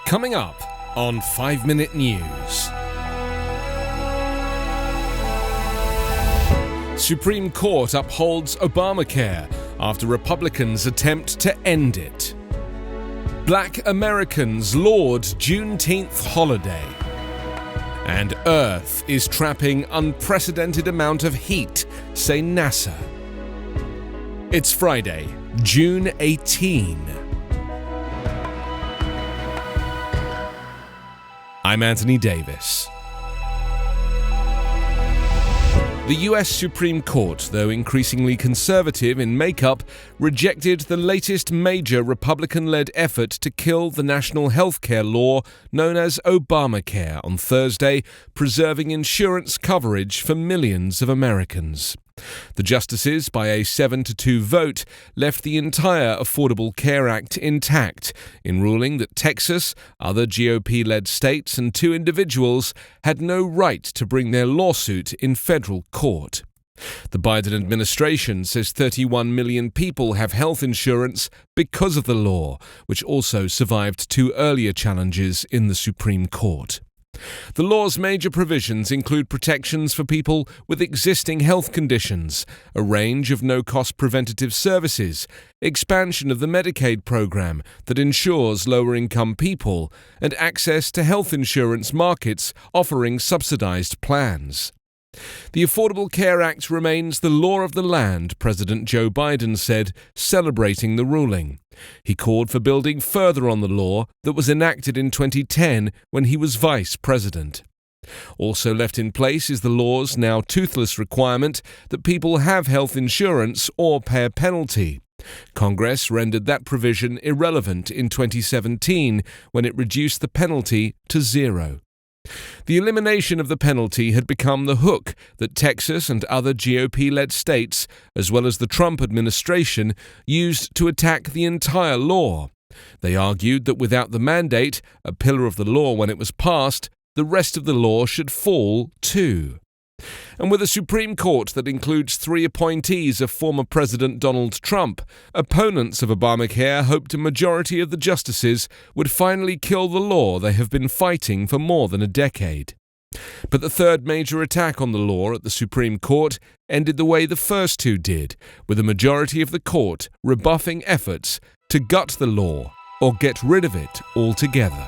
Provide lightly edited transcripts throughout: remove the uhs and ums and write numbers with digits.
Coming up on 5 Minute News. Supreme Court upholds Obamacare after Republicans attempt to end it. Black Americans laud Juneteenth holiday. And Earth is trapping unprecedented amount of heat, say NASA. It's Friday, June 18. I'm Anthony Davis. The US Supreme Court, though increasingly conservative in makeup, rejected the latest major Republican-led effort to kill the national healthcare law known as Obamacare on Thursday, preserving insurance coverage for millions of Americans. The justices, by a 7-2 vote, left the entire Affordable Care Act intact, in ruling that Texas, other GOP-led states, and 2 individuals had no right to bring their lawsuit in federal court. The Biden administration says 31 million people have health insurance because of the law, which also survived 2 earlier challenges in the Supreme Court. The law's major provisions include protections for people with existing health conditions, a range of no-cost preventative services, expansion of the Medicaid program that insures lower-income people, and access to health insurance markets offering subsidized plans. The Affordable Care Act remains the law of the land, President Joe Biden said, celebrating the ruling. He called for building further on the law that was enacted in 2010 when he was vice president. Also left in place is the law's now toothless requirement that people have health insurance or pay a penalty. Congress rendered that provision irrelevant in 2017 when it reduced the penalty to 0. The elimination of the penalty had become the hook that Texas and other GOP-led states, as well as the Trump administration, used to attack the entire law. They argued that without the mandate, a pillar of the law when it was passed, the rest of the law should fall too. And with a Supreme Court that includes 3 appointees of former President Donald Trump, opponents of Obamacare hoped a majority of the justices would finally kill the law they have been fighting for more than a decade. But the third major attack on the law at the Supreme Court ended the way the first 2 did, with a majority of the court rebuffing efforts to gut the law or get rid of it altogether.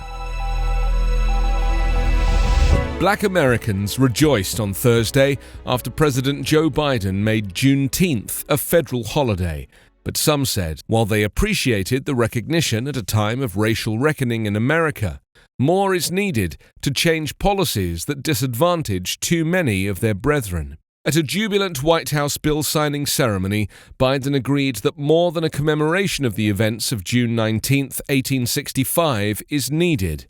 Black Americans rejoiced on Thursday after President Joe Biden made Juneteenth a federal holiday, but some said while they appreciated the recognition at a time of racial reckoning in America, more is needed to change policies that disadvantage too many of their brethren. At a jubilant White House bill signing ceremony, Biden agreed that more than a commemoration of the events of June 19, 1865 is needed.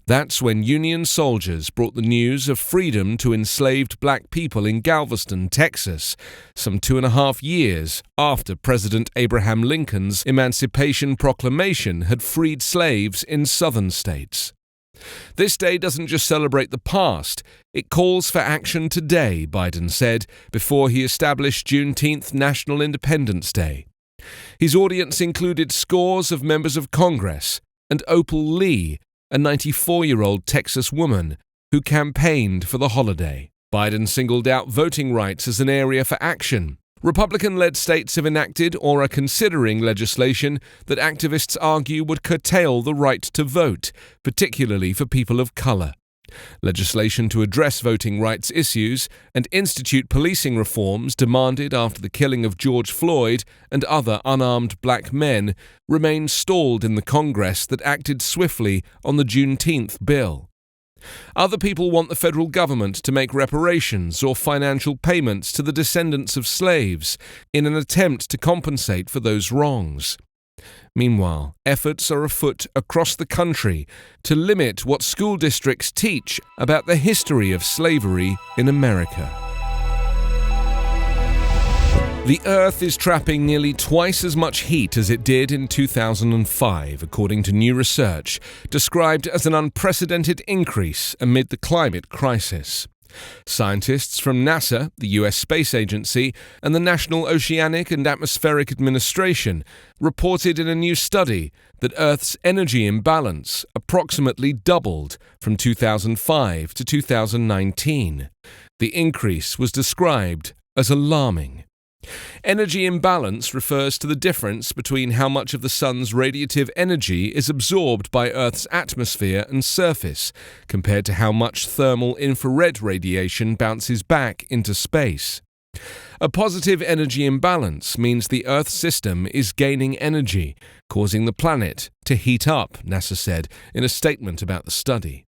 That's when Union soldiers brought the news of freedom to enslaved black people in Galveston, Texas, some 2.5 years after President Abraham Lincoln's Emancipation Proclamation had freed slaves in southern states. This day doesn't just celebrate the past, it calls for action today, Biden said, before he established Juneteenth National Independence Day. His audience included scores of members of Congress and Opal Lee, a 94-year-old Texas woman who campaigned for the holiday. Biden singled out voting rights as an area for action. Republican-led states have enacted or are considering legislation that activists argue would curtail the right to vote, particularly for people of color. Legislation to address voting rights issues and institute policing reforms demanded after the killing of George Floyd and other unarmed black men remain stalled in the Congress that acted swiftly on the Juneteenth bill. Other people want the federal government to make reparations or financial payments to the descendants of slaves in an attempt to compensate for those wrongs. Meanwhile, efforts are afoot across the country to limit what school districts teach about the history of slavery in America. The Earth is trapping nearly twice as much heat as it did in 2005, according to new research, described as an unprecedented increase amid the climate crisis. Scientists from NASA, the US Space Agency, and the National Oceanic and Atmospheric Administration reported in a new study that Earth's energy imbalance approximately doubled from 2005 to 2019. The increase was described as alarming. Energy imbalance refers to the difference between how much of the sun's radiative energy is absorbed by Earth's atmosphere and surface, compared to how much thermal infrared radiation bounces back into space. A positive energy imbalance means the Earth system is gaining energy, causing the planet to heat up, NASA said in a statement about the study.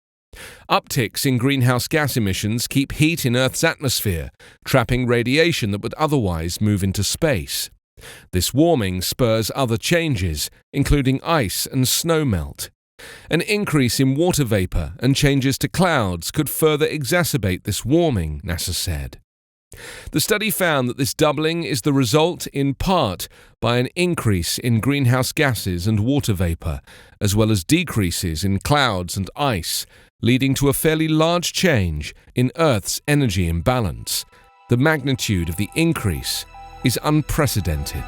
Upticks in greenhouse gas emissions keep heat in Earth's atmosphere, trapping radiation that would otherwise move into space. This warming spurs other changes, including ice and snow melt. An increase in water vapor and changes to clouds could further exacerbate this warming, NASA said. The study found that this doubling is the result, in part, by an increase in greenhouse gases and water vapor, as well as decreases in clouds and ice, leading to a fairly large change in Earth's energy imbalance. The magnitude of the increase is unprecedented.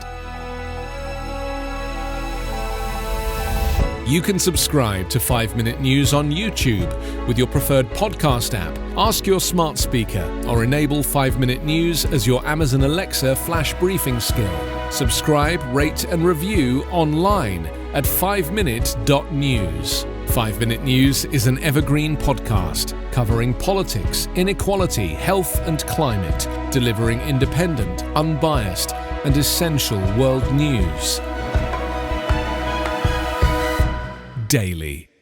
You can subscribe to 5 Minute News on YouTube with your preferred podcast app. Ask your smart speaker or enable 5 Minute News as your Amazon Alexa flash briefing skill. Subscribe, rate and review online at 5minute.news. 5 Minute News is an Evergreen Podcast covering politics, inequality, health and climate, delivering independent, unbiased and essential world news daily.